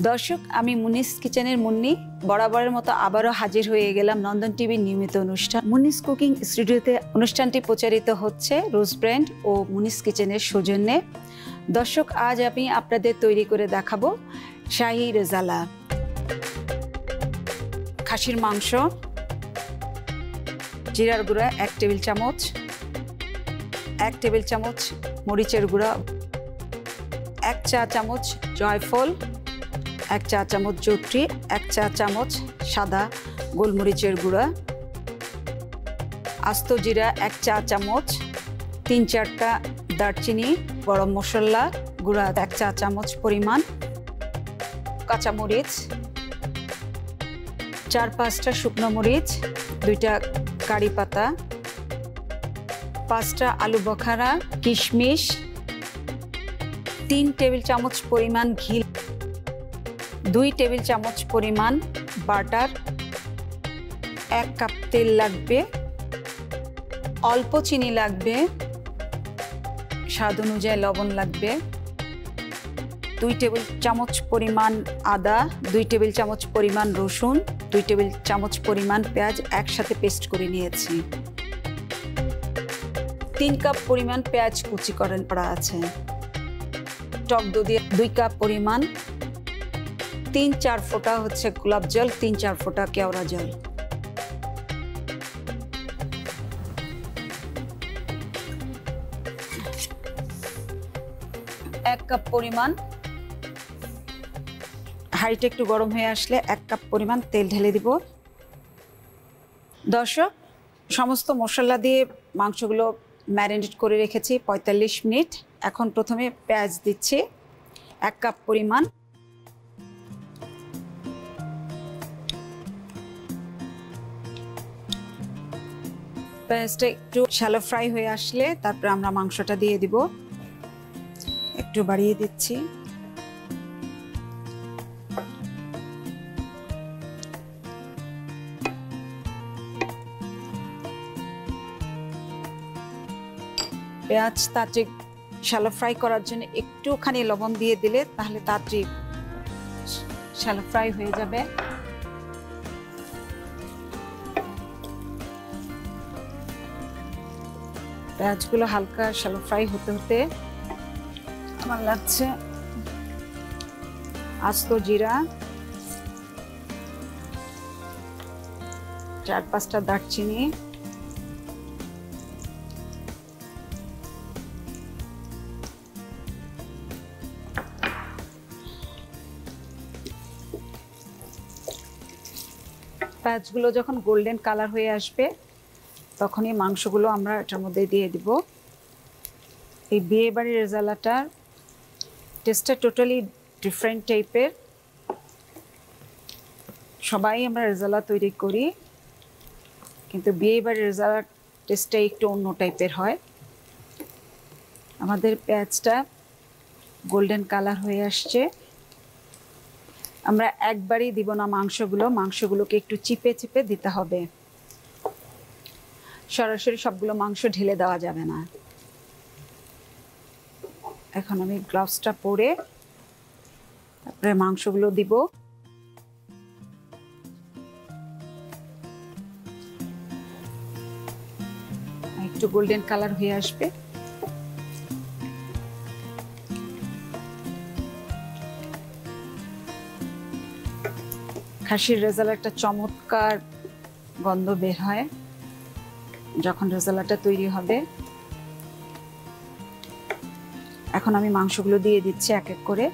দর্শক, আমি মুনিস কিচেনের মুন্নি বরাবরের মতো আবারও হাজির হয়ে গেলাম নন্দন টিভির নিয়মিত অনুষ্ঠান মুনিস কুকিং স্টুডিওতে। অনুষ্ঠানটি প্রচারিত হচ্ছে রোজ ব্র্যান্ড ও মুনিস কিচেনের সৌজন্যে। দর্শক, আজ আমি আপনাদের তৈরি করে দেখাবো শাহী রেজালা। খাসির মাংস, জিরার গুঁড়া 1 টেবিল চামচ, 1 টেবিল চামচ মরিচের গুঁড়া, 1 চা চামচ জয়ফল, 1 চা চামচ জৈত্রী, 1 চা চামচ সাদা গোলমরিচের গুঁড়া, আস্ত জিরা 1 চা চামচ, 3-4টা দারচিনি, গরম মশলা গুঁড়া 1 চা চামচ পরিমাণ, কাঁচামরিচ 4-5টা শুকনো মরিচ, 2টা কারি পাতা, 5টা আলু বখারা, কিশমিশ, 3 টেবিল চামচ পরিমাণ ঘি, 2 টেবিল চামচ পরিমাণ বাটার, 1 কাপ তেল লাগবে, অল্প চিনি লাগবে, স্বাদ অনুযায়ী লবণ লাগবে, 2 টেবিল চামচ পরিমাণ আদা, 2 টেবিল চামচ পরিমাণ রসুন, 2 টেবিল চামচ পরিমাণ পেঁয়াজ একসাথে পেস্ট করে নিয়েছি, 3 কাপ পরিমাণ পেঁয়াজ কুচি করা আছে, টক দই 2 কাপ পরিমাণ, 3-4 ফোঁটা হচ্ছে গোলাপ জল, 3-4 ফোঁটা কেওড়া জল, এক কাপ পরিমাণ। হাঁড়িটা একটু গরম হয়ে আসলে 1 কাপ পরিমাণ তেল ঢেলে দিব। দর্শক, সমস্ত মশলা দিয়ে মাংসগুলো ম্যারিনেট করে রেখেছি 45 মিনিট। এখন প্রথমে পেঁয়াজ দিচ্ছি 1 কাপ পরিমাণ, পেঁয়াজটা একটু শ্যালো ফ্রাই হয়ে আসলে তারপর আমরা মাংসটা দিয়ে দিব। একটু বাড়িয়ে দিচ্ছি। পেঁয়াজ তাড়াতাড়ি শ্যালো ফ্রাই করার জন্য একটুখানি লবণ দিয়ে দিলে তাহলে তাড়াতাড়ি শ্যালো ফ্রাই হয়ে যাবে। পেঁয়াজগুলো হালকা শ্যালো ফ্রাই হতে হতে আমার লাগছে আস্ত জিরা, 4-5টা দারচিনি, পেঁয়াজগুলো যখন গোল্ডেন কালার হয়ে আসবে তখনই মাংসগুলো আমরা এটার মধ্যে দিয়ে দিব। এই বিয়ে বাড়ির রেজালাটার টেস্টটা টোটালি ডিফারেন্ট টাইপের। সবাই আমরা রেজালা তৈরি করি, কিন্তু বিয়ে বাড়ির রেজালার টেস্টটা একটু অন্য টাইপের হয়। আমাদের পেঁয়াজটা গোল্ডেন কালার হয়ে আসছে। আমরা একবারই দিব না মাংসগুলোকে একটু চিপে চিপে দিতে হবে। সরাসরি সবগুলো মাংস ঢেলে দেওয়া যাবে না। এখন আমি গ্লাভসটা পরে তারপরে মাংসগুলো দিব। একটু গোল্ডেন কালার হয়ে আসবে। খাসির রেজালা একটা চমৎকার গন্ধ বের হয় যখন রেজালাটা তৈরি হবে। এখন আমি মাংসগুলো দিয়ে দিচ্ছি এক এক করে।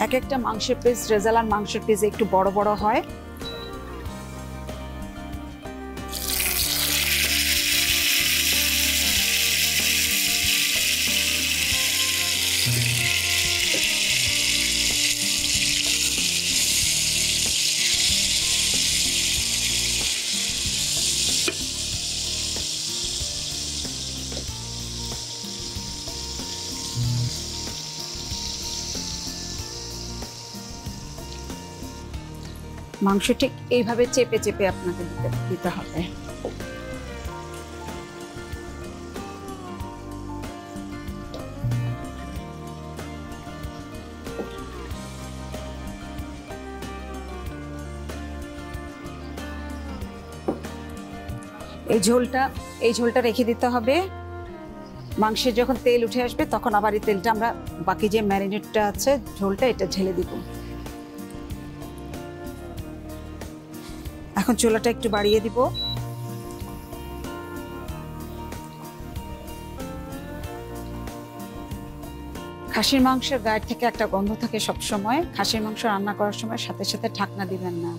এক একটা মাংসের পিস, রেজালার মাংসের পিস একটু বড় বড় হয়। মাংস ঠিক এইভাবে চেপে চেপে আপনাকে দিতে হবে। এই ঝোলটা রেখে দিতে হবে। মাংসে যখন তেল উঠে আসবে তখন আবার এই তেলটা আমরা বাকি যে ম্যারিনেটটা আছে ঝোলটা এটা ঢেলে দিব। এখন চুলাটা একটু বাড়িয়ে দিব। খাসির মাংসের গায়ের থেকে একটা গন্ধ থাকে সব সময়। খাসির মাংস রান্না করার সময় সাথে সাথে ঢাকনা দিবেন না।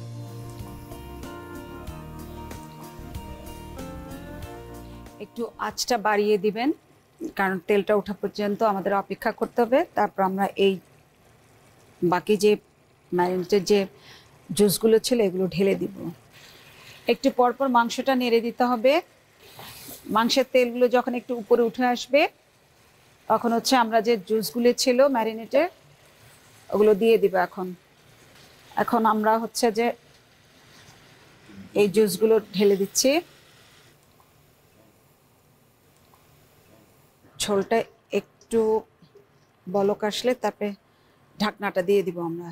একটু আঁচটা বাড়িয়ে দিবেন, কারণ তেলটা ওঠা পর্যন্ত আমাদের অপেক্ষা করতে হবে। তারপর আমরা এই বাকি যে ম্যারিনেটের যে জুসগুলো ছিল এগুলো ঢেলে দিব। একটু পরপর মাংসটা নেড়ে দিতে হবে। মাংসের তেলগুলো যখন একটু উপরে উঠে আসবে তখন হচ্ছে আমরা যে জুসগুলো ছিল ম্যারিনেটের ওগুলো দিয়ে দিব। এখন আমরা হচ্ছে যে এই জুসগুলো ঢেলে দিচ্ছি। ঝোলটা একটু বলক আসলে তারপরে ঢাকনাটা দিয়ে দিব আমরা।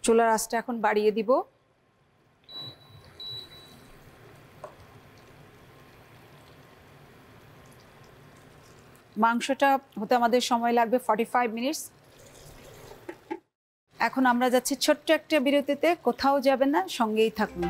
চুলার আঁচটা এখন বাড়িয়ে দিব। মাংসটা হতে আমাদের সময় লাগবে 45 মিনিটস। এখন আমরা যাচ্ছি ছোট্ট একটা বিরতিতে। কোথাও যাবেন না, সঙ্গেই থাকুন।